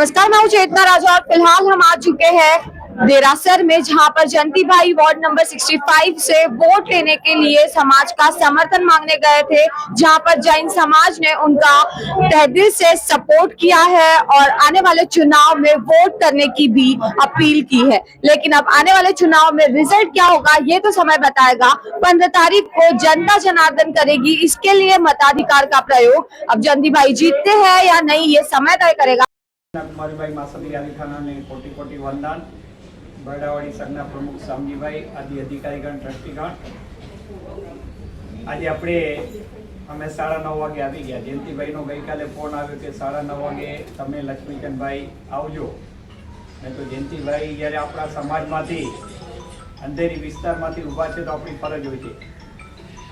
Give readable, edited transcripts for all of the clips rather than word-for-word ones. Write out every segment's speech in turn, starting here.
नमस्कार, मैं हूं चेतना राजा और फिलहाल हम आ चुके हैं देरासर में, जहां पर जयंती भाई वार्ड नंबर 65 से वोट लेने के लिए समाज का समर्थन मांगने गए थे, जहां पर जैन समाज ने उनका तहे दिल से सपोर्ट किया है और आने वाले चुनाव में वोट करने की भी अपील की है। लेकिन अब आने वाले चुनाव में रिजल्ट क्या होगा ये तो समय बताएगा। 15 तारीख को जनता जनार्दन करेगी इसके लिए मताधिकार का प्रयोग। अब जयंती भाई जीतते हैं या नहीं ये समय तय करेगा। कुमारी भाई मासदी अली खाना ने कोटि कोटि वंदन। बरडावाड़ी संघना प्रमुख शामजी भाई आदि अधिकारीगण ट्रस्टीगण, आज अपने अमे 9:30 वागे આવી ગયા। જયંતિભાઈનો ગઈકાલે ફોન આવ્યો કે 9:30 વાગે તમે લક્ષ્મીચંદભાઈ આવજો। મેં તો જયંતિભાઈ જ્યારે આપણા સમાજમાંથી અંધેરી વિસ્તારમાંથી ઊભા છે તો આપણી ફરજ હોય છે।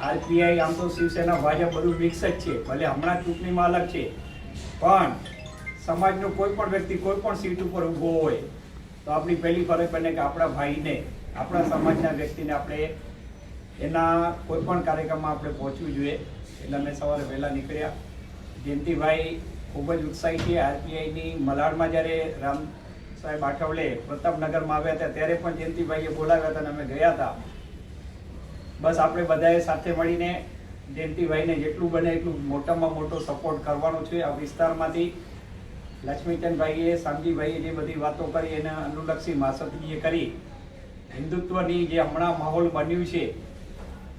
આરપીઆઈ આમ તો શિવસેના ભાજપ બધું મિક્સ જ છે, ભલે હમણાં ચૂંટણીમાં અલગ છે, પણ સમાજનો કોઈ પણ વ્યક્તિ કોઈ પણ સીટ ઉપર ઊભો હોય તો આપણી પહેલી ફરજ બને કે આપણા ભાઈને, આપણા સમાજના વ્યક્તિને આપણે એના કોઈ પણ કાર્યક્રમમાં આપણે પહોંચવું જોઈએ। એટલે અમે સવારે વહેલા નીકળ્યા। જયંતિભાઈ ખૂબ જ ઉત્સાહી છે। આરપીઆઈની મલાડમાં જ્યારે રામ સાહેબ આઠવલે પ્રતાપનગરમાં આવ્યા હતા ત્યારે પણ જયંતિભાઈએ બોલાવ્યા હતા અને અમે ગયા હતા। બસ આપણે બધાએ સાથે મળીને જયંતિભાઈને જેટલું બને એટલું મોટામાં મોટો સપોર્ટ કરવાનો છે। આ વિસ્તારમાંથી લક્ષ્મીચંદભાઈએ, શામજીભાઈએ જે બધી વાતો કરી એના અનુલક્ષી માસદીએ કરી, હિન્દુત્વની જે હમણાં માહોલ બન્યું છે,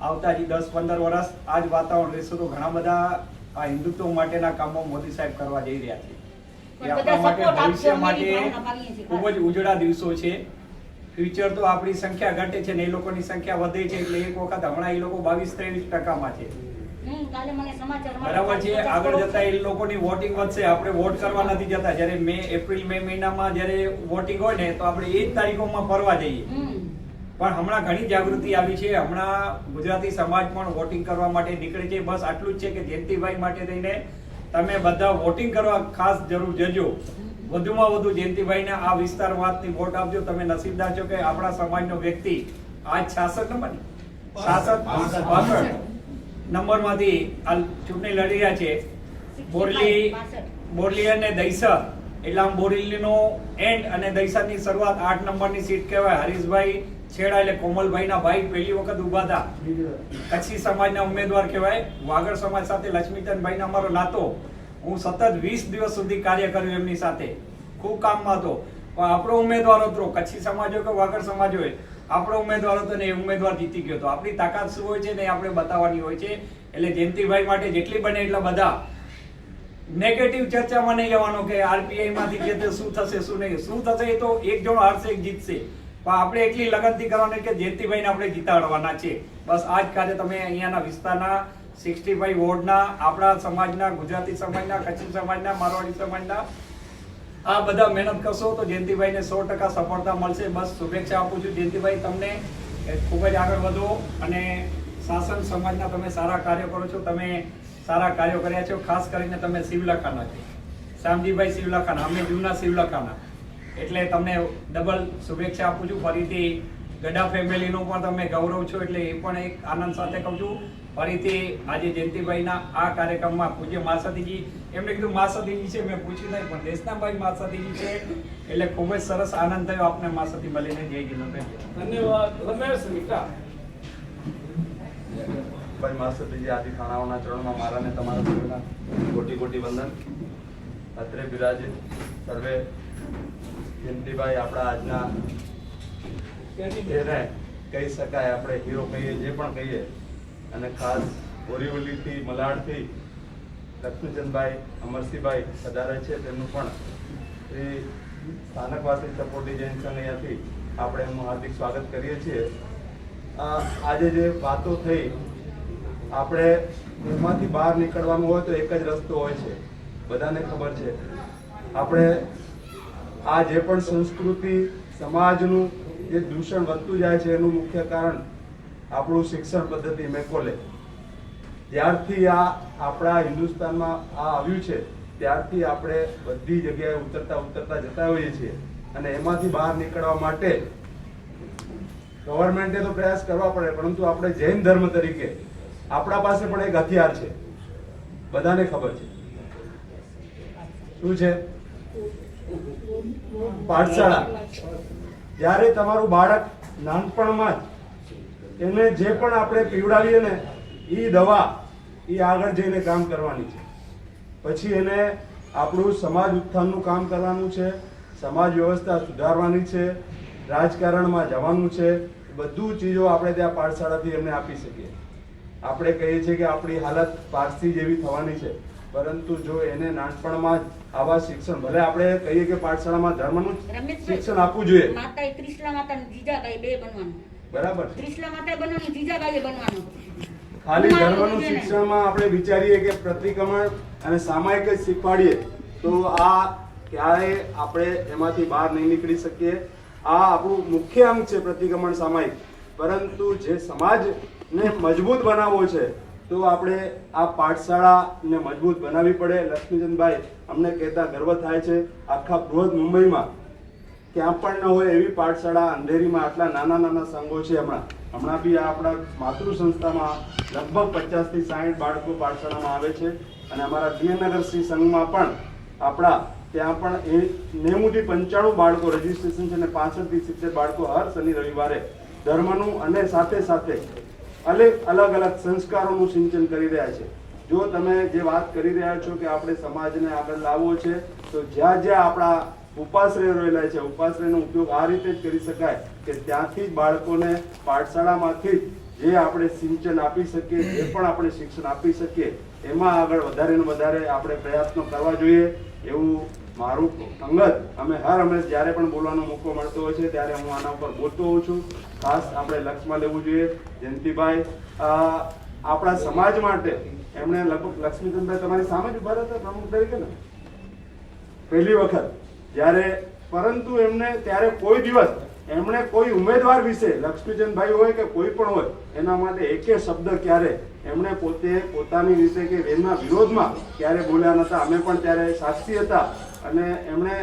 આવતા જે 10-15 વર્ષ આ જ વાતાવરણ રહેશે તો ઘણા બધા આ હિન્દુત્વ માટેના કામો મોદી સાહેબ કરવા જઈ રહ્યા છે। એ આપણા માટે ભવિષ્ય માટે ખૂબ જ ઉજળા દિવસો છે। ફ્યુચર તો આપણી સંખ્યા ઘટે છે ને એ લોકોની સંખ્યા વધે છે, એટલે એક વખત હમણાં એ લોકો 22-23% છે, બરાબર છે। આગળ જતા એ લોકોની વોટિંગ વધશે, આપણે વોટ કરવા નથી જતા। જ્યારે એપ્રિલ મે મહિનામાં જ્યારે વોટિંગ હોય ને તો આપણે એ જ તારીખોમાં ફરવા જઈએ, પણ હમણાં ઘણી જાગૃતિ આવી છે। હમણાં ગુજરાતી સમાજ પણ વોટિંગ કરવા માટે નીકળે છે। બસ આટલું જ છે કે જયંતિભાઈ માટે થઈને તમે બધા વોટિંગ કરવા ખાસ જરૂર જજો। વધુમાં વધુ જયંતિભાઈને આ વિસ્તારમાંથી વોટ આપજો। તમે નસીબદાર છો કે આપણા સમાજનો વ્યક્તિ આજ 66 નંબરમાંથી આ ચૂંટણી લડી રહ્યા છે। બોરલી અને દહીસર, એટલે આમ બોરેલીનો એન્ડ અને દહીસરની શરૂઆત 8 નંબરની સીટ કહેવાય। હરીશભાઈ છેડા એટલે કોમલભાઈના ભાઈ પહેલી વખત ઉભા હતા, કચ્છી સમાજના ઉમેદવાર કહેવાય। વાગડ સમાજ સાથે લક્ષ્મીચંદભાઈનો અમારો નાતો, હું સતત 20 દિવસ સુધી કાર્ય કર્યું એમની સાથે, ખૂબ કામમાં હતો। પણ આપણો ઉમેદવાર હતો, કચ્છી સમાજ હોય કે વાગડ સમાજ હોય, આપણો ઉમેદવાર હતો ને એ ઉમેદવાર જીતી ગયો હતો। આપણી તાકાત શું હોય છે ને આપણે બતાવવાની હોય છે। એટલે જયંતિભાઈ માટે જેટલી બને એટલા બધા નેગેટિવ ચર્ચામાં નહીં જવાનો કે આરપીઆઈ માંથી જે શું થશે શું નહીં, શું થશે એ તો એક જણો હારશે એક જીતશે, પણ આપણે એટલી લગનથી કરવાની કે જયંતિભાઈને આપણે જીતાડવાના છે। બસ આ જ કાર્ય તમે અહીંયાના વિસ્તારના 65 વોર્ડના, આપણા સમાજના, ગુજરાતી સમાજના, કચ્છી સમાજના, મારવાડી સમાજના આ બધા મહેનત કરશો તો જયંતિભાઈને 100% સફળતા મળશે। બસ શુભેચ્છા આપું છું જયંતિભાઈ તમને, ખૂબ જ આગળ વધો અને શાસન સમાજના તમે સારા કાર્યો કરો છો, તમે સારા કાર્યો કર્યા છો। ખાસ કરીને તમે શિવલખાના છો, શામજીભાઈ શિવલખાના, અમે જૂના શિવલખાના, એટલે તમને ડબલ શુભેચ્છા આપું છું। ફરીથી ગડા ફેમિલીનો પણ તમે ગૌરવ છો, એટલે એ પણ એક આનંદ સાથે કહું છું। ફરીથી આજે જયંતિભાઈના આ કાર્યક્રમમાં પૂજ્ય માસદીજી, એમને કીધું માસદીજી છે, મેં પૂછ્યું નહીં પણ દેશનાભાઈ માસદીજી છે, એટલે ખૂબ જ સરસ આનંદ થયો આપને માસદી મળીને। જય જિનેન્દ્ર, ધન્યવાદ। રમેશ મિત્રા ભાઈ માસદીજી આદિ ખાણાઓના ચરણમાં મારા ને તમારા સર્વેના કોટી કોટી વંદન। અત્રે બિરાજે સર્વે જયંતિભાઈ આપણા આજના એને કહી શકાય, આપણે હીરો કહીએ, જે પણ કહીએ, અને ખાસ બોરીવલીથી, મલાડથી લક્ષ્મીચંદભાઈ, અમરસિંહભાઈ પધારે છે, તેમનું પણ એ સ્થાનકવાસી સપોર્ટી જૈન સંઘ અહીંયાથી આપણે એમનું હાર્દિક સ્વાગત કરીએ છીએ। આજે જે વાતો થઈ, આપણે એમાંથી બહાર નીકળવાનું હોય તો એક જ રસ્તો હોય છે, બધાને ખબર છે। આપણે આ જે પણ સંસ્કૃતિ સમાજનું જે દૂષણ વધતું જાય છે એનું મુખ્ય કારણ આપણું શિક્ષણ પદ્ધતિ મેકોલે। જ્યારથી આ આપણા હિન્દુસ્તાનમાં આ આવ્યું છે ત્યારથી આપણે બધી જગ્યાએ ઉતરતા જતા હોઈએ છીએ, અને એમાંથી બહાર નીકળવા માટે ગવર્મેન્ટે તો પ્રયાસ કરવા પડે, પરંતુ આપણે જૈન ધર્મ તરીકે આપણા પાસે પણ એક હથિયાર છે, બધાને ખબર છે શું છે। પાઠશાળા, જ્યારે તમારું બાળક નાનપણમાં જ એને જે પણ આપણે પીવડાવીએ ને એ દવા એ આગળ જઈને કામ કરવાની છે. પછી એને આપણું સમાજ ઉત્થાનનું કામ કરવાનું છે, સમાજ વ્યવસ્થા સુધારવાની છે, રાજકારણમાં જવાનું છે. બધું ચીજો આપણે ત્યાં પાઠશાળાથી એમને આપી શકીએ. આપણે કહીએ છીએ કે આપણી હાલત પારસી જેવી થવાની છે, પરંતુ જો એને નાનપણમાં જ આવા શિક્ષણ, ભલે આપણે કહીએ કે પાઠશાળામાં ધર્મનું શિક્ષણ આપવું જોઈએ, માતા ત્રિશલા માતા જીજાબાઈ બે બનવાનું, બરાબર, ત્રિશલા માતા બનવાનું, જીજાબાઈ બનવાનું. ખાલી ધર્મનું શિક્ષણમાં આપણે વિચારીએ કે પ્રતિક્રમણ અને સામાયિક જ શીખવાડીએ તો આ ક્યારેય આપણે એમાંથી બહાર નહીં નીકળી શકીએ. આ આપણું મુખ્ય અંગ છે પ્રતિક્રમણ સામાયિક, પરંતુ જે સમાજને મજબૂત બનાવવો છે તો આપણે આ પાઠશાળાને મજબૂત બનાવવી પડે. લક્ષ્મીચંદભાઈ અમને કહેતા ગર્વ થાય છે, આખા બૃહદ મુંબઈમાં ક્યાં પણ ન હોય એવી પાઠશાળા અંધેરીમાં આટલા નાના નાના સંઘો છે. હમણાં બી આપણા માતૃ સંસ્થામાં લગભગ 50 થી 60 બાળકો પાઠશાળામાં આવે છે, અને અમારા ડીએનનગર શ્રી સંઘમાં પણ આપણા ત્યાં પણ 90 થી 95 બાળકો રજીસ્ટ્રેશન છે, અને 65 થી 70 બાળકો હર શનિ રવિવારે ધર્મનું અને સાથે સાથે અલગ અલગ સંસ્કારોનું સિંચન કરી રહ્યા છે. જો તમે જે વાત કરી રહ્યા છો કે આપણે સમાજને આગળ લાવવો છે, તો જ્યાં જ્યાં આપણા ઉપાશ્રય રહેલા છે, ઉપાશ્રયનો ઉપયોગ આ રીતે જ કરી શકાય કે ત્યાંથી જ બાળકોને પાઠશાળામાંથી જે આપણે સિંચન આપી શકીએ, જે પણ આપણે શિક્ષણ આપી શકીએ, એમાં આગળ વધારે ને વધારે આપણે પ્રયત્નો કરવા જોઈએ. એવું મારું અંગત અમે હર હંમેશ જ્યારે પણ બોલવાનો મોકો મળતો હોય છે ત્યારે હું આના ઉપર બોલતો હોઉં છું. ખાસ આપણે લક્ષમાં લેવું જોઈએ. જયંતિભાઈ આપણા સમાજ માટે એમણે લગભગ, લક્ષ્મીચંદભાઈ તમારી સામે જ ઉભા હતા પ્રમુખ તરીકે ને પહેલી વખત જ્યારે, પરંતુ એમને ત્યારે કોઈ દિવસ એમણે કોઈ ઉમેદવાર વિશે, લક્ષ્મીચંદભાઈ હોય કે કોઈ પણ હોય, એના માટે એકે શબ્દ ક્યારે એમણે પોતે પોતાની રીતે કે એમના વિરોધમાં ક્યારે બોલ્યા નતા. અમે પણ ત્યારે સાક્ષી હતા, અને એમણે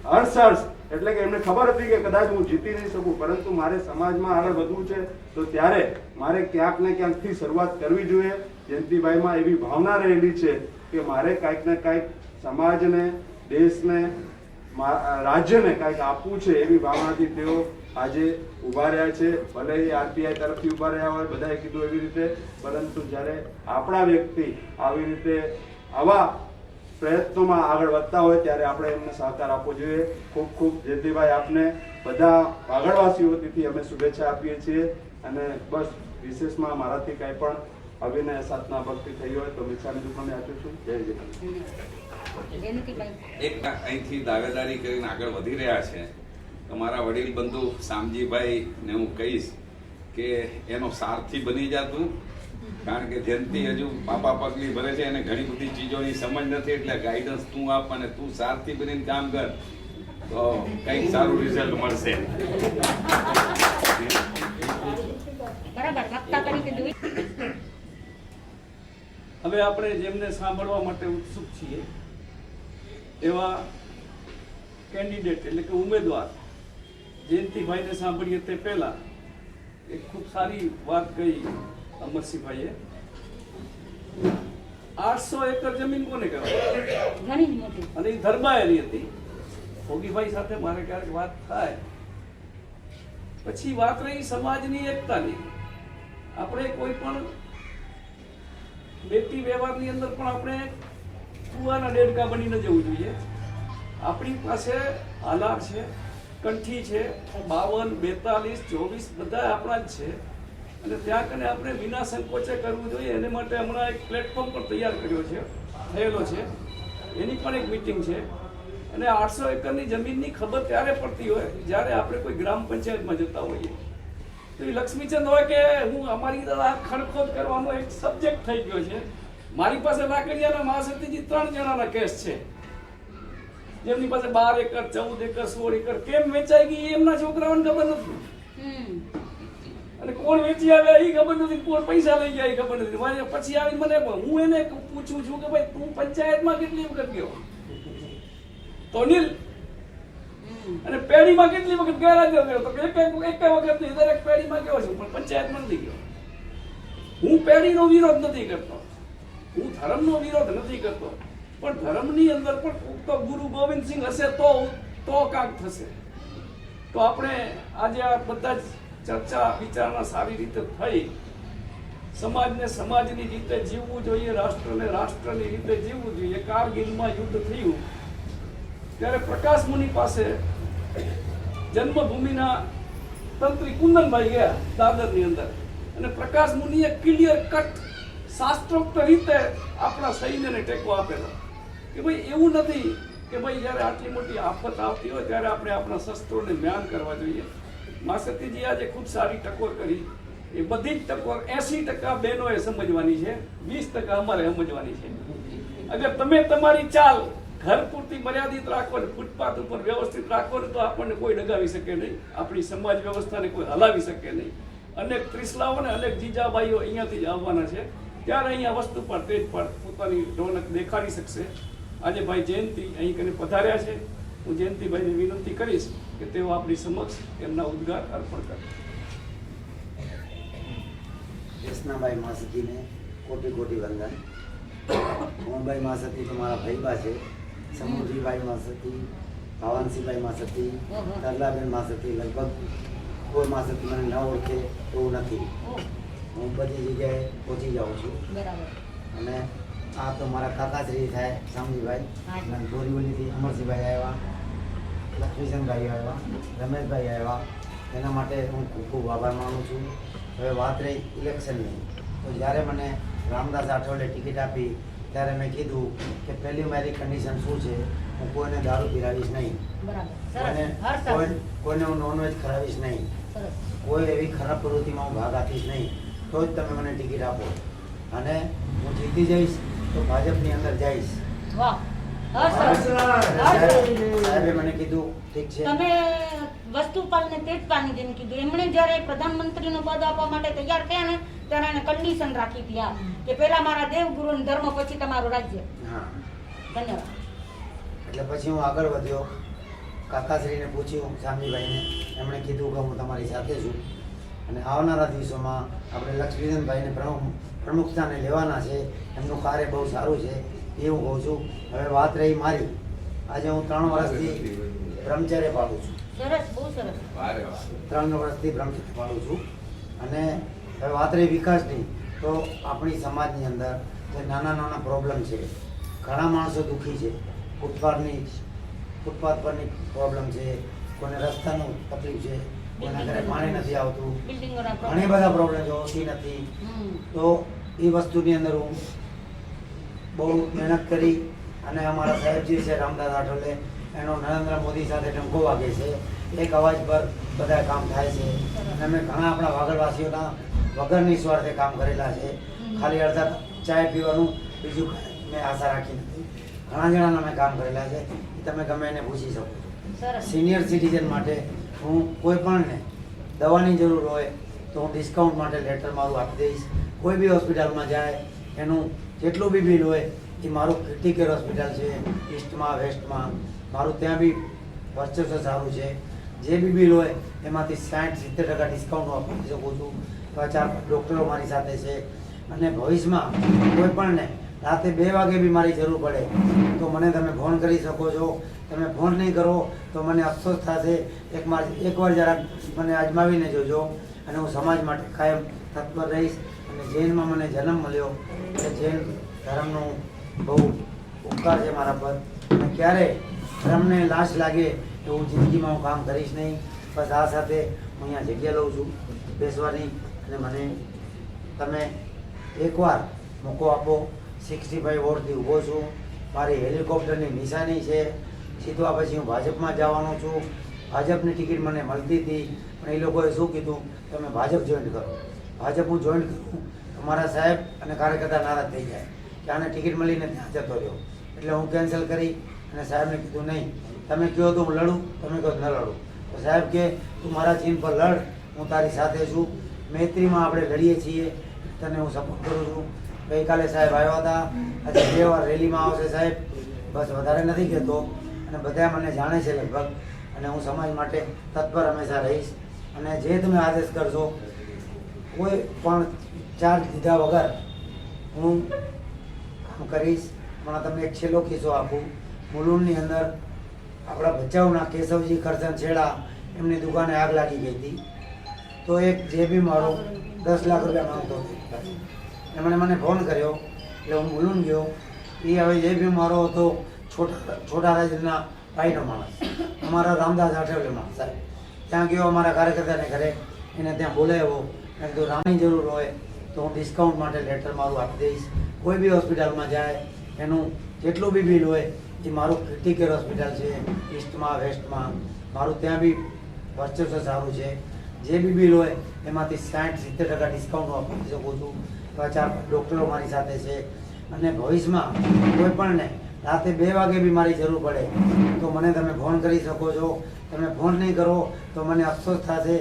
હર્ષ એટલે કે એમને ખબર હતી કે કદાચ હું જીતી નહીં શકું, પરંતુ મારે સમાજમાં આગળ વધવું છે તો ત્યારે મારે ક્યાંક ને ક્યાંકથી શરૂઆત કરવી જોઈએ. જયંતિભાઈમાં એવી ભાવના રહેલી છે કે મારે કાંઈક ને કાંઈક સમાજને, દેશને, રાજ્યને કાંઈક આપવું છે, એવી ભાવનાથી તેઓ આજે ઉભા રહ્યા છે. ભલે એ આરપીઆઈ તરફથી ઉભા રહ્યા હોય, બધાએ કીધું એવી રીતે, પરંતુ જ્યારે આપણા વ્યક્તિ આવી રીતે આવા પ્રયત્નોમાં આગળ વધતા હોય ત્યારે આપણે એમને સહકાર આપવો જોઈએ. ખૂબ ખૂબ જયંતિભાઈ, આપને બધા વાગડવાસીઓ વતીથી અમે શુભેચ્છા આપીએ છીએ. અને બસ વિશેષમાં મારાથી કાંઈ પણ અભિનય સાધના ભક્તિ થઈ હોય તો મિચ્છામી દુક્કડમ આપું છું. જય જય. એક અહીંથી દાવેદારી કરીને આગળ વધી રહ્યા છે. તમારા વડીલ બંધુ શામજીભાઈ ને હું કહીશ કે એનો સારથી બની જાતું, કારણ કે જયંતિ હજુ પાપા પગલી ભરે છે, એને ઘણી બધી ચીજોની સમજ નથી, એટલે ગાઈડન્સ તું આપ અને તું સારથી બનીને કામ કર તો કંઈક સારું રિઝલ્ટ મળશે. હવે આપણે જેમને સાંભળવા માટે ઉત્સુક છીએ એવા કેન્ડિડેટ એટલે કે ઉમેદવાર જયંતિભાઈને સાંભળીએ તે પહેલા એક ખૂબ સારી વાત કહી અમરસિંહભાઈએ. 800 એકર જમીન કોને કહેવાય? ઘણી મોટી. અને એ ધરબાયેલી હતી. ભોગીભાઈ સાથે મારે ક્યારેક વાત થાય પછી વાત રહી સમાજની એકતાની. આપણે કોઈ પણ બેટી વ્યવહારની અંદર પણ આપણે કુવાના દેડકા બનીને જવું જોઈએ. આપણી પાસે આલાર છે, કંઠી છે, 52, 42, 24 બધા આપણા જ છે, અને ત્યાં કને આપણે વિના સંકોચે કરવું જોઈએ. એને માટે હમણાં એક પ્લેટફોર્મ પણ તૈયાર કર્યો છે, થયેલો છે, એની પણ એક મીટિંગ છે. અને 800 એકરની જમીનની ખબર ત્યારે પડતી હોય જ્યારે આપણે કોઈ ગ્રામ પંચાયતમાં જતા હોઈએ. તો એ લક્ષ્મીચંદ હોય કે હું, અમારી આ ખડખોદ કરવાનો એક સબ્જેક્ટ થઈ ગયો છે. મારી પાસે લાકડિયાના મહાસતીજી 3 જણાના કેસ છે, જેમની પાસે 12 એકર, 14 એકર, 16 એકર કેમ વેચાઈ ગઈ એમના છોકરાઓને ખબર નથી, અને કોણ વેચી આવે એ ખબર નથી, કોણ પૈસા લઈ ગયા એ ખબર નથી. પછી આવી મને હું એને પૂછું છું કે ભાઈ તું પંચાયતમાં કેટલી વખત ગયો? તો નીલ અને પેઢીમાં કેટલી વખત ગેરહાજર રહ્યો? તો એક વખત નહીં, દરેક પેઢીમાં ગયો છું, પણ પંચાયતમાં નથી ગયો. હું પેઢીનો વિરોધ નથી કરતો, હું ધર્મનો વિરોધ નથી કરતો, પણ ધર્મની અંદર પણ તો ગુરુ ગોવિંદસિંહ હશે તો તો કાંક થશે. તો આપણે આજે આ બધા જ ચર્ચા વિચારણા સારી રીતે થઈ. સમાજને સમાજની રીતે જીવવું જોઈએ, રાષ્ટ્રને રાષ્ટ્રની રીતે જીવવું જોઈએ. કારગિલમાં યુદ્ધ થયું ત્યારે પ્રકાશ મુનિ પાસે જન્મભૂમિના તંત્રી કુંદનભાઈ ગયા દાદરની અંદર, અને પ્રકાશ મુનિએ ક્લિયર કટ શાસ્ત્રોક્ત રીતે આપણા સૈન્યને ટેકો આપેલો કે ભાઈ એવું નથી કે ભાઈ જ્યારે આટલી મોટી આફત આવતી હોય ત્યારે આપણે આપણા શસ્ત્રોને મ્યાન કરવા જોઈએ. માસતીજી આજે ખૂબ સારી ટકોર કરી. એ બધી જ ટકોર 80% બહેનોએ સમજવાની છે, 20% અમારે સમજવાની છે. અગર તમે તમારી ચાલ ઘર પૂરતી મર્યાદિત રાખો ને ફૂટપાથ ઉપર વ્યવસ્થિત રાખો ને તો આપણને કોઈ ડગાવી શકે નહીં, આપણી સમાજ વ્યવસ્થાને કોઈ હલાવી શકે નહીં. અનેક ત્રિસલાઓ ને અનેક જીજાબાઈઓ અહીંયાથી જ આવવાના છે, ત્યારે અહીંયા વસ્તુ પર તેજ પર પોતાની રોનક દેખાડી શકશે. આજે ભાઈ જયંતિ અહીં કરીને પધાર્યા છે. હું જયંતિભાઈને વિનંતી કરીશ કે તેઓ આપણી સમક્ષ એમના ઉદ્ગાર અર્પણ કરે. કૃષ્ણભાઈ માસતીને કોટી કોટી વંદન. મોહનભાઈ માસતી તો મારા ભાઈબા છે. સમુદ્રીભાઈ માસતી, ભાવાનસિંહભાઈ માસતી, તરલાબેન માસતી, લગભગ કોઈ માસતી મને ન ઓળખે એવું નથી. હું બધી જગ્યાએ પહોંચી જાઉં છું. અને આ તો મારા કાકાશ્રી થાય શામજીભાઈ, અને બોરીવલીથી અમરસિંહભાઈ આવ્યા, લક્ષ્મીચંદભાઈ આવ્યા, રમેશભાઈ આવ્યા. એના માટે હું ખૂબ ખૂબ આભાર માનું છું. હવે વાત રહી ઇલેક્શનની, તો જ્યારે મને રામદાસ રાઠોડે ટિકિટ આપી ત્યારે મેં કીધું કે પહેલી મારી કન્ડિશન શું છે, હું કોઈને દારૂ પીરાવીશ નહીં, કોઈને હું નોનવેજ ખરાવીશ નહીં, કોઈ એવી ખરાબ પ્રવૃત્તિમાં હું ભાગ આપીશ નહીં. તો જ તમે મને ટિકિટ આપો, અને હું જીતી જઈશ તો ભાજપની અંદર જઈશ. સાહેબે મને કીધું ઠીક છે. તમે વસ્તુપાલ ને તેજપાલની જેમ કીધું, એમણે જ્યારે પ્રધાનમંત્રીનું પદ આપવા માટે તૈયાર થયા ને ત્યારે એને કન્ડિશન રાખી હતી આ કે પહેલા મારા દેવગુરુ ધર્મ પછી તમારું રાજ્ય. હા, ધન્યવાદ. એટલે પછી હું આગળ વધ્યો, કાકાશ્રીને પૂછ્યું શામજીભાઈને, એમણે કીધું કે હું તમારી સાથે છું, અને આવનારા દિવસોમાં આપણે લક્ષ્મીચંદભાઈને પ્રમુખ સ્થાને લેવાના છે. એમનું કાર્ય બહુ સારું છે એ હું કહું છું. હવે વાત રહી મારી, આજે હું 3 વર્ષથી બ્રહ્મચર્ય પાડું છું. સરસ, બહુ સરસ. 3 વર્ષથી બ્રહ્મચર્ય પાડું છું. અને હવે વાત રહી વિકાસની, તો આપણી સમાજની અંદર જે નાના નાના પ્રોબ્લેમ છે, ઘણા માણસો દુઃખી છે. ફૂટપાથ પરની પ્રોબ્લેમ છે, કોઈને રસ્તાનું તકલીફ છે, કોઈના ઘરે પાણી નથી આવતું, ઘણી બધા પ્રોબ્લેમ છે, ઓછી નથી. તો એ વસ્તુની અંદર હું બહુ મહેનત કરી, અને અમારા સાહેબ જે છે રામદાસ રાઠોડે, એનો નરેન્દ્ર મોદી સાથે ટંકો વાગે છે. એક અવાજ પર બધા કામ થાય છે. અને અમે ઘણા આપણા વાગડવાસીઓના વગર નિસ્વાર્થે કામ કરેલા છે. ખાલી અડધા ચાય પીવાનું, બીજું મેં આશા રાખી નથી. ઘણા જણાના મેં કામ કરેલા છે, એ તમે ગમે એને પૂછી શકો. સિનિયર સિટીઝન માટે હું કોઈ પણને દવાની જરૂર હોય તો હું ડિસ્કાઉન્ટ માટે લેટર મારું આપી દઈશ. કોઈ બી હોસ્પિટલમાં જાય એનું જેટલું બી બિલ હોય એ મારું ક્રિટિકલ હોસ્પિટલ છે ઈસ્ટમાં વેસ્ટમાં, મારું ત્યાં બી વર્ચસ્વ સારું છે. જે બી બિલ હોય એમાંથી 60-70% ડિસ્કાઉન્ટ આપી શકું છું. 4 ડૉક્ટરો મારી સાથે છે. અને ભવિષ્યમાં કોઈ પણને રાતે 2 વાગે બી મારી જરૂર પડે તો મને તમે ફોન કરી શકો છો. તમે ફોન નહીં કરો તો મને અફસોસ થશે. એકવાર જરાક મને અજમાવીને જોજો, અને હું સમાજ માટે કાયમ તત્પર રહીશ. અને જૈનમાં મને જન્મ મળ્યો એટલે જૈન ધર્મનું બહુ ઉપકાર છે મારા પર, અને ક્યારેય ધર્મને લાશ લાગે એવું જિંદગીમાં હું કામ કરીશ નહીં. બસ આ સાથે હું અહીંયા જગ્યા લઉં છું બેસવાની, અને મને તમે એકવાર મોકો આપો. 65 વોટથી ઊભો છું. મારી હેલિકોપ્ટરની નિશાની છે. સીધવા પછી હું ભાજપમાં જવાનો છું. ભાજપની ટિકિટ મને મળતી હતી, પણ એ લોકોએ શું કીધું, તમે ભાજપ જોઈન્ટ કરો. ભાજપ હું જોઈન્ટ કરું, અમારા સાહેબ અને કાર્યકર્તા નારાજ થઈ જાય કે આને ટિકિટ મળીને ત્યાં જતો રહ્યો. એટલે હું કેન્સલ કરી અને સાહેબને કીધું નહીં, તમે કહો તો હું લડું, તમે કહો ન લડું. તો સાહેબ કે તું મારા ચીન પર લડ, હું તારી સાથે છું. મૈત્રીમાં આપણે લડીએ છીએ, તને હું સપોર્ટ કરું છું. ગઈકાલે સાહેબ આવ્યા હતા, આજે 2 વાર રેલીમાં આવશે સાહેબ. બસ વધારે નથી કહેતો, અને બધા મને જાણે છે લગભગ. અને હું સમાજ માટે તત્પર હંમેશા રહીશ. અને જે તમે આદેશ કરશો, કોઈ પણ ચાર્જ દીધા વગર હું કામ કરીશ. પણ તમને એક છેલ્લો કિસ્સો આપું. મુલુંડની અંદર આપણા ભચાઉના કેશવજી કરજણ છેડા એમની દુકાને આગ લાગી ગઈ હતી. તો એક જે બી મારો 10 લાખ રૂપિયા માંગતો હતો. એમણે મને ફોન કર્યો એટલે હું બોલું ગયો. એ હવે જે બી મારો હતો છોટા રાજના ભાઈનો માણસ, અમારા રામદાસ આઠવલે માણસ સાહેબ. ત્યાં ગયો અમારા કાર્યકર્તાને ઘરે, એને ત્યાં બોલાવ્યો. મેં કીધું રામની જરૂર હોય તો હું ડિસ્કાઉન્ટ માટે લેટર મારું આપી દઈશ. કોઈ બી હોસ્પિટલમાં જાય એનું જેટલું બી બિલ હોય એ મારું ક્રિટિકલ હોસ્પિટલ છે, ઈસ્ટમાં વેસ્ટમાં, મારું ત્યાં બી વર્ચસ્વ સારું છે. જે બી બિલ હોય એમાંથી 60-70% ડિસ્કાઉન્ટ આપી શકું છું. 4 ડૉક્ટરો મારી સાથે છે. અને ભવિષ્યમાં કોઈ પણને રાતે 2 વાગે બી મારી જરૂર પડે તો મને તમે ફોન કરી શકો છો. તમે ફોન નહીં કરો તો મને અફસોસ થશે.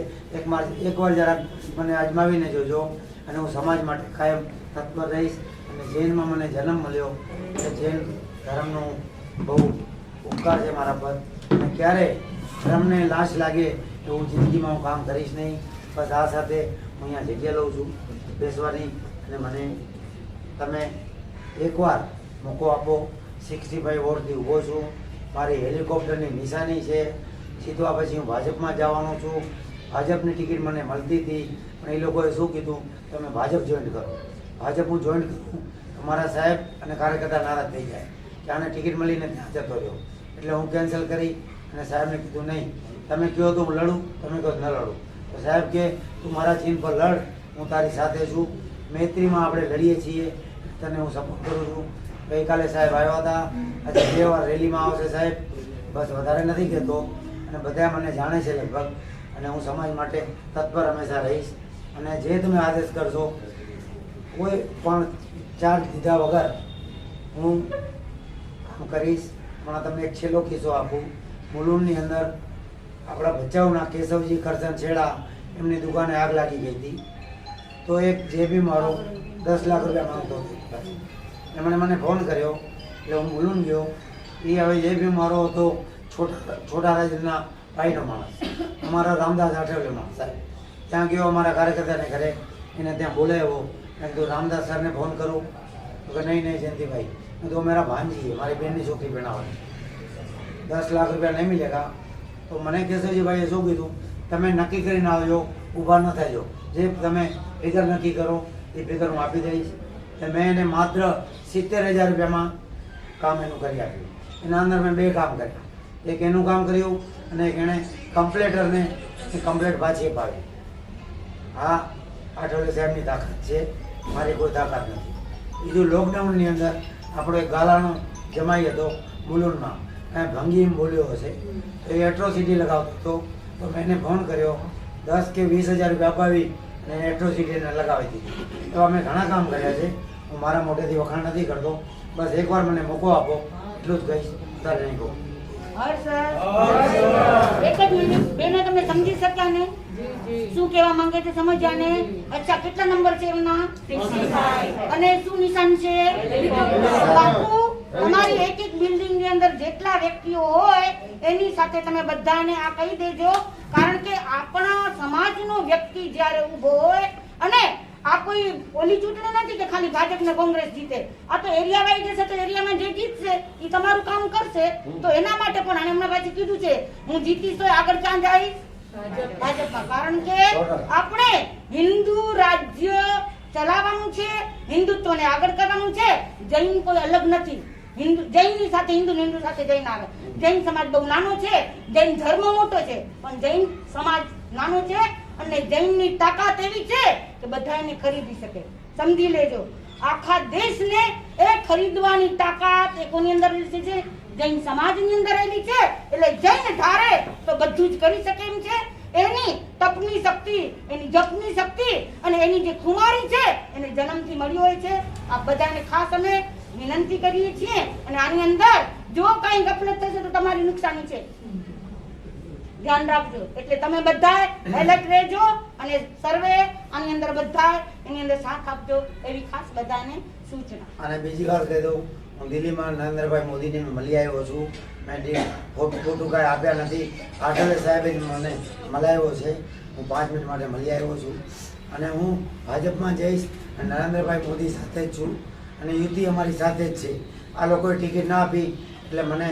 એકવાર જરાક મને અજમાવીને જોજો. અને હું સમાજ માટે કાયમ તત્પર રહીશ. અને જૈનમાં મને જન્મ મળ્યો એટલે જૈન ધર્મનો બહુ ઉપકાર છે મારા પર. અને ક્યારેય ધર્મને લાશ લાગે એવું જિંદગીમાં હું કામ કરીશ નહીં. બસ આ સાથે હું અહીંયા જગ્યા લઉં છું બેસવાની. અને મને તમે એકવાર મોકો આપો. 65 વોટથી ઊભો છું. મારી હેલિકોપ્ટરની નિશાની છે. સીધા પછી હું ભાજપમાં જવાનો છું. ભાજપની ટિકિટ મને મળતી હતી પણ એ લોકોએ શું કીધું, તમે ભાજપ જોઈન્ટ કરો. ભાજપ હું જોઈન્ટ કરું તો મારા સાહેબ અને કાર્યકર્તા નારાજ થઈ જાય કે આને ટિકિટ મળીને ત્યાં જતો રહ્યો. એટલે હું કેન્સલ કરી અને સાહેબને કીધું નહીં, તમે કહો તો હું લડું, તમે કહો ન લડું. તો સાહેબ કે તું મારા ચીન પર લડ, હું તારી સાથે છું. મૈત્રીમાં આપણે લડીએ છીએ, તને હું સપોર્ટ કરું છું. ગઈકાલે સાહેબ આવ્યા હતા. આજે 2 વાર રેલીમાં આવશે સાહેબ. બસ વધારે નથી કહેતો. અને બધા મને જાણે છે લગભગ. અને હું સમાજ માટે તત્પર હંમેશા રહીશ. અને જે તમે આદેશ કરશો કોઈ પણ ચાર્જ દીધા વગર હું કામ કરીશ. પણ તમને એક છેલ્લો કિસ્સો આપું. મુલુંડની અંદર આપણા ભચાઉના કેશવજી કરજણ છેડા એમની દુકાને આગ લાગી ગઈ હતી. તો એક જે બી મારો 10 લાખ રૂપિયા માંગતો હતો. એમણે મને ફોન કર્યો એટલે હું બોલું ગયો. એ હવે જે બી મારો હતો છોટા રાજના ભાઈનો માણસ, અમારા રામદાસ આઠવલે માણસ સાહેબ. ત્યાં ગયો અમારા કાર્યકર્તાને ઘરે, એને ત્યાં બોલાવ્યો. મેં કીધું રામદાસ સરને ફોન કરું તો કે નહીં જયંતિભાઈ, મેં તો મેરા ભાંજી है, મારી બહેનની છોકરી ભણાવવાની, 10 લાખ રૂપિયા નહીં મિલેગા. તો મને કેશવજીભાઈએ શું કીધું, તમે નક્કી કરીને આવજો, ઊભા ન થજો. જે તમે ફિગર નક્કી કરો એ ફિગર હું આપી દઈશ. એટલે મેં એને માત્ર 70,000 રૂપિયામાં કામ એનું કરી આપ્યું. એના અંદર મેં 2 કામ કર્યા. એક એનું કામ કર્યું અને એક એણે કમ્પ્લેટરને કમ્પ્લેટ પાછી અપાવી. હા, આઠવલે સાહેબની તાકાત છે, મારી કોઈ તાકાત નથી. બીજું લોકડાઉનની અંદર આપણો એક ગાલાનો જમાઈ હતો મુલુંડમાં, કાંઈ ભંગીમ બોલ્યો હશે તો એ એટ્રોસિટી લગાવતો હતો. તો મેં એને ફોન કર્યો, 10 કે 20,000 રૂપિયા અપાવી અને એટ્રોસિટીને લગાવી દીધી. તો અમે ઘણા કામ કર્યા છે. હું મારા મોઢેથી વખાણ નથી કરતો. બસ એકવાર મને મોકો આપો એટલું જ કહીશ, તારે નહીં કહું. એક જ મિનિટ બેને તમે સમજી શક્યા ને શું કહેવા માંગે છે, સમજ્યા ને? અચ્છા, કેટલા નંબર છે એમના? 65. અને શું નિશાન છે? બાપુ, તમારી એક બિલ્ડિંગ ની અંદર જેટલા વ્યક્તિઓ હોય એની સાથે તમે બધાને આ કહી દેજો. કારણ કે આપણા સમાજનો વ્યક્તિ જ્યારે ઊભો હોય, અને આ કોઈ ઓલી ચૂંટણી નથી કે ખાલી ભાજપ ને કોંગ્રેસ જીતે. આ તો એરિયા વાઇઝ હશે તો એરિયામાં જે જીતશે એ તમારું કામ કરશે. તો એના માટે પણ અને એમના પાસે કીધું છે હું જીતીશ તો આગળ ક્યાં જઈશ? ભાજપમાં. કારણ કે આપણે હિન્દુ રાજ્ય ચલાવવાનું છે, હિન્દુત્વને આગળ કરવાનું છે. જૈન કોઈ અલગ નથી. જૈનની સાથે હિન્દુ, હિન્દુ સાથે જૈન આવે. જૈન સમાજ બહુ નાનો છે, જૈન ધર્મ મોટો છે, પણ જૈન સમાજ નાનો છે. અને જૈનની તાકાત એવી છે કે બધા એને ખરીદી શકે. સમજી લેજો, આખા દેશને એ ખરીદવાની તાકાત એ કોની અંદર છે? જૈન સમાજની અંદર રહેલી છે. એટલે જૈન ધારે તો બધું જ કરી શકે એમ છે. એની તપની શક્તિ, એની જપની શક્તિ અને એની જે ખુમારી છે એને જન્મથી મળી હોય છે. આ બધાને ખાસ અમે વિનંતી કરીએ છીએ. અને આની અંદર જો કઈ ગફલત થશે તો તમારી નુકસાની છે, ધ્યાન રાખજો. એટલે તમે બધા એલર્ટ રહેજો અને સર્વે આની અંદર બધા એની અંદર સાથ આપજો એવી ખાસ બધાને સૂચના. અને બીજી વાત કહી દઉં, હું દિલ્હીમાં નરેન્દ્રભાઈ મોદીને મળી આવ્યો છું. મેં ખોટું કાંઈ આપ્યા નથી. આઠવલે સાહેબે મને મળાવ્યો છે. હું 5 મિનિટ માટે મળી આવ્યો છું. અને હું ભાજપમાં જઈશ અને નરેન્દ્રભાઈ મોદી સાથે જ છું. અને યુતિ અમારી સાથે જ છે. આ લોકોએ ટિકિટ ના આપી એટલે મને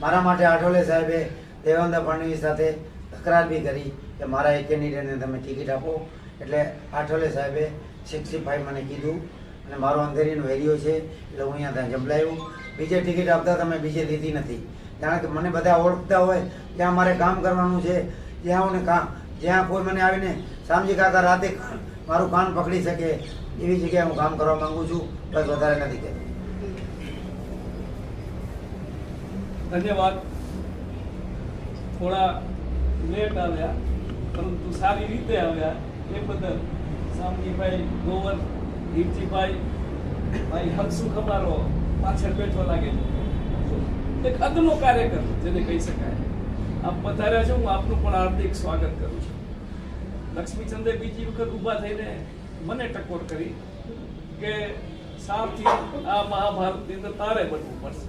મારા માટે આઠોલે સાહેબે દેવેન્દ્ર ફડણવીસ સાથે તકરાર બી કરી કે મારા એક કેન્ડિડેટને તમે ટિકિટ આપો. એટલે આઠોલે સાહેબે 65 મને કીધું અને મારો અંધેરીનો એરિયો છે એટલે હું અહીંયા ત્યાં જંપલાયું. બીજે ટિકિટ આપતા તમે બીજે દીધી નથી, કારણ કે મને બધા ઓળખતા હોય ત્યાં મારે કામ કરવાનું છે. જ્યાં કોઈ મને આવીને શામજી કાકા રાતે મારું કાન પકડી શકે એવી જગ્યાએ હું કામ કરવા માંગુ છું, બસ વધારે નથી કહેતું. ધન્યવાદ. થોડા લેટ આવ્યા પરંતુ સારી રીતે આવ્યા એ બદલ શામજીભાઈ, ગોવર, હીરજીભાઈ, ભાઈ હકસુખ અમારો પાછળ બેઠો લાગે છે, એક અદનો કાર્યકર જેને કહી શકાય. આપ પધાર્યા છો, હું આપનું પણ હાર્દિક સ્વાગત કરું છું. લક્ષ્મીચંદે બીજી વખત ઊભા થઈને મને ટકોર કરી કે સારથી આ મહાભારતની અંદર તારે બનવું પડશે.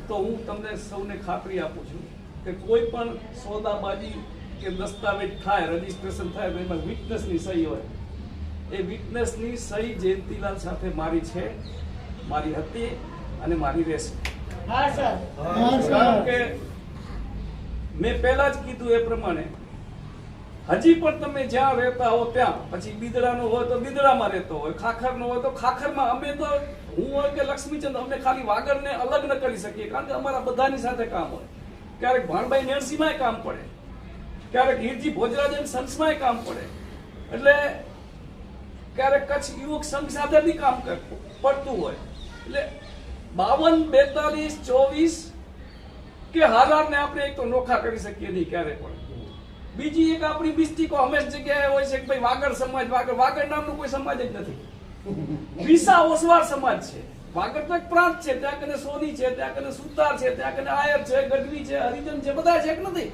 તો હું તમને સૌને ખાતરી આપું છું કે કોઈ પણ સોદાબાજી કે દસ્તાવેજ થાય, રજીસ્ટ્રેશન થાય, તો એમાં વિટનેસની સહી હોય. એ વિટનેસની સહી જયંતીલાલ સાથે મારી છે, મારી હતી અને મારી રહેશે. હા સર. કારણ કે મેં પહેલા જ કીધું એ પ્રમાણે હજી પણ તમે જ્યાં રહેતા હો ત્યાં, પછી બિદડાનો હોય તો બિદડામાં રહેતો હોય, ખાખરનો હોય તો ખાખરમાં. અમે તો હું હોય કે લક્ષ્મીચંદ, અમે ખાલી વાગડને અલગ ન કરી શકીએ, કારણ કે અમારા બધાની સાથે કામ હોય. ક્યારેક ભાણભાઈ નેણસીમાંય કામ પડે, ક્યારેક હીરજી ભોજરાજન સંસમાંય કામ પડે, એટલે ક્યારેક કચ્છ યુવક સંઘ સાથે બી કામ પડતું હોય. એટલે 52, 42, 24 કે હાલારને આપણે એક તો નોખા કરી શકીએ નહીં ક્યારે પણ. બીજી એક આપણી મિસ્ટેકો હંમેશ જગ્યાએ હોય છે કે ભાઈ વાગડ સમાજ, વાગડ નામનો કોઈ સમાજ જ નથી. વિસા ઓસવાર સમાજ છે. વાગડ તો એક પ્રાંત છે, ત્યાં કને સોની છે, ત્યાં કને સુતાર છે, ત્યાં કને આયર છે, ગઢવી છે, હરિજન છે, બધા છે કે નથી.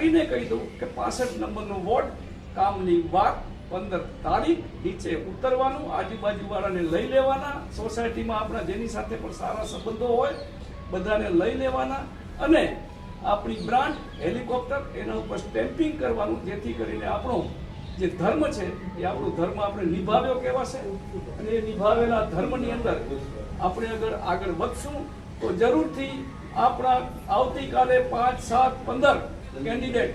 એને કહી દઉં કે 65 નંબરનો વોર્ડ, કામની વાત, 15 તારીખ, નીચે ઉતરવાનું, આજુબાજુ વાળાને લઈ લેવાના, સોસાયટીમાં આપણા જેની સાથે પણ સારા સંબંધો હોય બધાને લઈ લેવાના, અને આપણી બ્રાન્ડ હેલિકોપ્ટર એના ઉપર સ્ટેમ્પિંગ કરવાનું, જેથી કરીને આપણો જે ધર્મ છે એ આપણો ધર્મ આપણે નિભાવ્યો કહેવાશે. અને એ નિભાવેલા ધર્મની અંદર આપણે આગળ વધશું તો જરૂરથી આપણા આવતીકાલે 5, 7, 15 કેન્ડિડેટ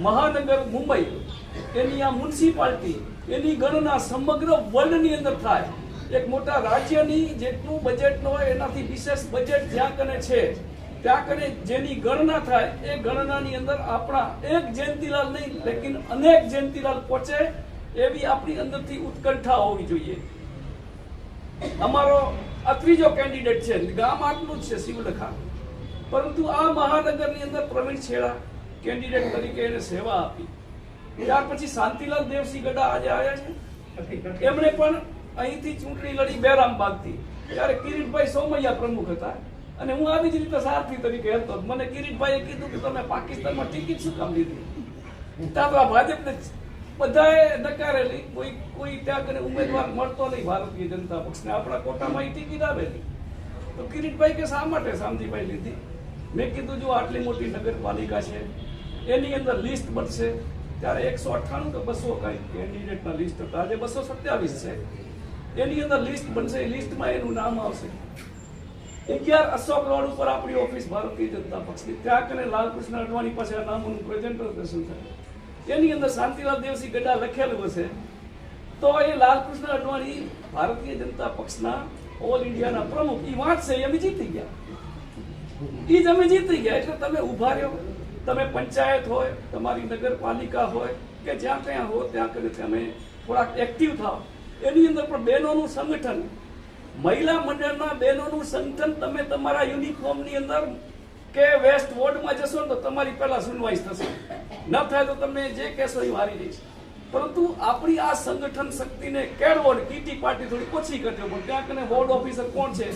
મહાનગર મુંબઈ એની આ મ્યુનિસિપાલિટી એની ગણના સમગ્ર વર્લ્ડની અંદર થાય. એક મોટા રાજ્યની જેટલું બજેટ ન હોય એનાથી વિશેષ બજેટ જ્યાં કને છે ત્યાં કને જેની ગણના થાય એ ગણનાની અંદર આપણા એક જયંતીલાલ નહીં, લેકિન અનેક જયંતીલાલ પહોંચે એવી આપણી અંદરથી ઉત્કંઠા હોવી જોઈએ. અમારો આ ત્રીજો કેન્ડિડેટ છે, ગામ આટલું જ છે, શિવલખા, પરંતુ આ મહાનગરની અંદર પ્રવીણ છેડા કેન્ડિડેટ તરીકે એને સેવા આપી. ત્યાર પછી શાંતિલાલ દેવસિંહ ગડા આજે આવ્યા છે, એમણે પણ અહીંથી ચૂંટણી લડી બેરામબાગથી. ત્યારે કિરીટભાઈ સોમૈયા પ્રમુખ હતા અને હું આવી જ રીતે સારથી તરીકે હતો. મને કિરીટભાઈએ કીધું કે તમે પાકિસ્તાનમાં ટિકિટ શું કામ લીધી? ત્યાં તો આ ભાજપને બધાએ નકારેલી, કોઈ ત્યાં કરીને ઉમેદવાર મળતો નહીં ભારતીય જનતા પક્ષને. આપણા કોટામાં એ ટિકિટ આવેલી. તો કિરીટભાઈ કે શા માટે શામજીભાઈ લીધી? મેં કીધું જો આટલી મોટી નગરપાલિકા છે, એની અંદર લિસ્ટ બનશે, ત્યારે 198 કે 200 કઈ કેન્ડિડેટના લિસ્ટ હતા, આજે 227 છે. એની અંદર લિસ્ટ બનશે, એ લિસ્ટમાં એનું નામ આવશે. 11 અશોક રોડ ઉપર આપણી ઓફિસ ભારતીય જનતા પક્ષની, ત્યાં કને લાલકૃષ્ણ અડવાણી પાસે આ નામોનું પ્રેઝન્ટેશન થાય. એની અંદર શાંતિલાલ દેવસિંહ ગડા લખેલું હશે, તો એ લાલકૃષ્ણ અડવાણી ભારતીય જનતા પક્ષના ઓલ ઇન્ડિયાના પ્રમુખ, એ વાંચશે, અમે જીતી ગયા. એ જ અમે જીતી ગયા. એટલે તમે ઉભા રહ્યો, તમે પંચાયત હોય, તમારી નગરપાલિકા હોય કે જ્યાં ત્યાં હો, ત્યાં કરી તમે થોડાક એક્ટિવ થાવ. એની અંદર પણ બહેનોનું સંગઠન, મહિલા મંડળના બહેનોનું સંગઠન, તમે તમારા યુનિફોર્મની અંદર કે વેસ્ટ વોર્ડમાં જશો તો તમારી પહેલા સુનવાઈ થશે. ન થાય તો તમે જે કહેશો એ હારી જઈશ. પરંતુ આપણી આ સંગઠન શક્તિને કેળવો, કીટી પાર્ટી થોડી ઓછી કરજો, પણ ત્યાં કને વોર્ડ ઓફિસર કોણ છે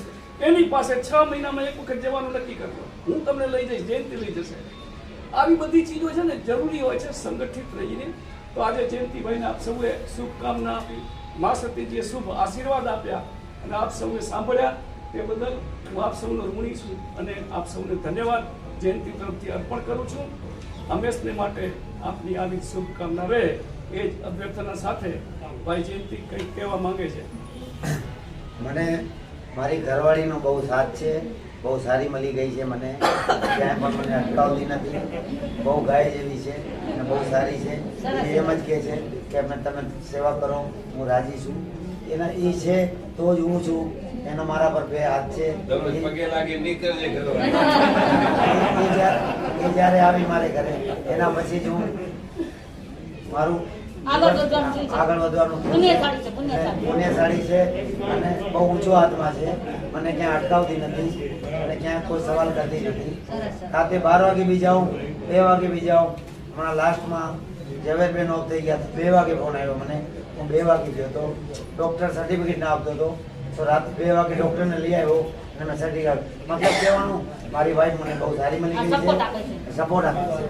એની પાસે 6 મહિનામાં એક વખત જવાનું નક્કી કરજો. હું તમને લઈ જઈશ, જયંતિ લઈ જશે. આવી બધી ચીજો છે ને જરૂરી હોય છે સંગઠિત રહીને. તો આજે જયંતિભાઈને આપ સૌએ શુભકામના આપી, મા સતીજીએ શુભ આશીર્વાદ આપ્યા અને આપ સૌએ સાંભળ્યા તે બદલ હું આપ સૌનો ઋણી છું અને આપ સૌને ધન્યવાદ જયંતિ તરફથી અર્પણ કરું છું. હંમેશને માટે આપની આવી શુભકામના રહે એ જ અભ્યર્થના સાથે ભાઈ જયંતિ કંઈક કહેવા માંગે છે. મને મારી ઘરવાળીનો બહુ સાથ છે. બહુ સારી મળી ગઈ છે મને, ક્યાંય પણ મને અટકાવતી નથી, બહુ ગાય જેવી છે અને બહુ સારી છે. એ એમ જ કહે છે કે તમે સેવા કરો, હું રાજી છું. એના એ છે તો જ હું છું, એનો મારા પર બે હાથ છે. દરરોજ પગે લાગી નીકળજે ઘરો. એ જ્યારે આવી મારે ઘરે એના પછી જ હું મારું આગળ વધવાનું પુણ્યશાળી છે, પુણ્યશાળી છે અને બહુ ઊંચો આત્મા છે. મને ક્યાં અટકાવતી નથી અને ક્યાં કોઈ સવાલ કરતી નથી. રાતે 12 વાગે બી જાઉં, 2 વાગે બી જાઉં. હમણાં લાસ્ટમાં ઝવેરબેન ઓફ થઈ ગયા, 2 વાગે ફોન આવ્યો મને, હું 2 વાગે ગયો હતો, ડૉક્ટર સર્ટિફિકેટ ના આપતો હતો તો રાતે 2 વાગે ડૉક્ટરને લઈ આવ્યો અને સર્ટિફિકેટ. મતલબ કહેવાનું મારી વાઈફ મને બહુ સારી મળી ગઈ છે, સપોર્ટ આપે છે.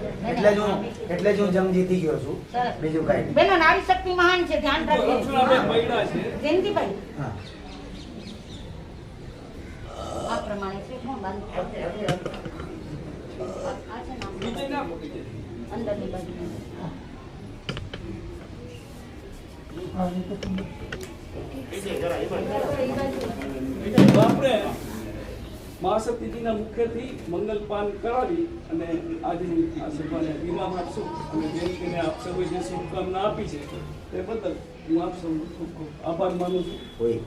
એટલે જ હું જંગ જીતી ગયો છું, બીજું કાંઈ નહીં. બેનો નારી શક્તિ મહાન છે, ધ્યાન રાખજો. લક્ષ્મણાબેન બૈરા છે. જયંતિભાઈ હા. આ પ્રમાણે છે, કોણ બાંધ આ છે ને બીજે ના મૂકી દે. અંદરની બાજુ આપણે મહાશક્તિજીના મુખ્યથી મંગલપાન કરાવી અને આજની આ સભાને વિરામ આપશું અને જયંતીને આપ સૌએ જે શુભકામના આપી છે તે બદલ હું આપ સૌનો ખૂબ ખૂબ આભાર માનું છું.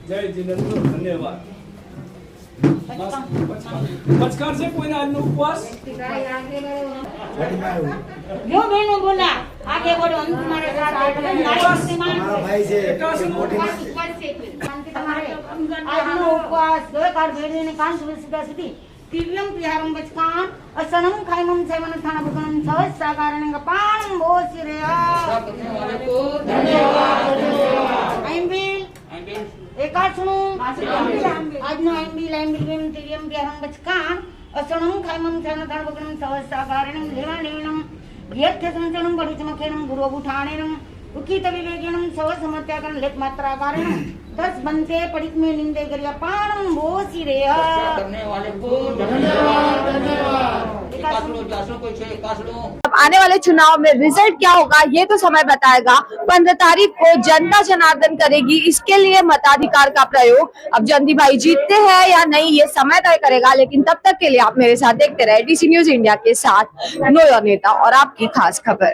જય જીનેન્દ્ર, ધન્યવાદ. પચકાર છે કોઈને આજનો ઉપવાસ? જો બેનો બોલા આગે બોલો અંત મારે સાથ નારી શક્તિ મહાન મારા ભાઈ છે એકાસી નો મોટી તમારે આજનો ઉપવાસ ગયકાળ ભેળવીને કાન સુધી દિવ્યમ તિહારમ બચકાન અસણમ ખાયમમ સેવન થાના ભગણમ સવસ્સા કારણંગ પાણમ ભોસિરેયા આઈમ્બિલ એકાસણું આજનો આઈમ્બિલ દિવ્યમ તિહારમ બચકાન અસણમ ખાયમમ સેવન થાના ભગણમ સવસ્સા કારણંગ લેવા લેવણમ યથ્ય સંચણમ બડુચમખેણમ ગુરુબુઠાણેણમ ઉકિત વિવેકેણમ સવસમત્યાકરણ લેખ માત્રા કારણમ दस बनते पड़ित में निंदे करिया पाणम भोसी रे करने वाले को धन्यवाद धन्यवाद। अब आने वाले चुनाव में रिजल्ट क्या होगा ये तो समय बताएगा। 15 तारीख को जनता जनार्दन करेगी, इसके लिए मताधिकार का प्रयोग। अब जयंती भाई जीतते हैं या नहीं ये समय तय करेगा, लेकिन तब तक के लिए आप मेरे साथ देखते रहे DC न्यूज इंडिया के साथ नो योर नेता और आपकी खास खबर।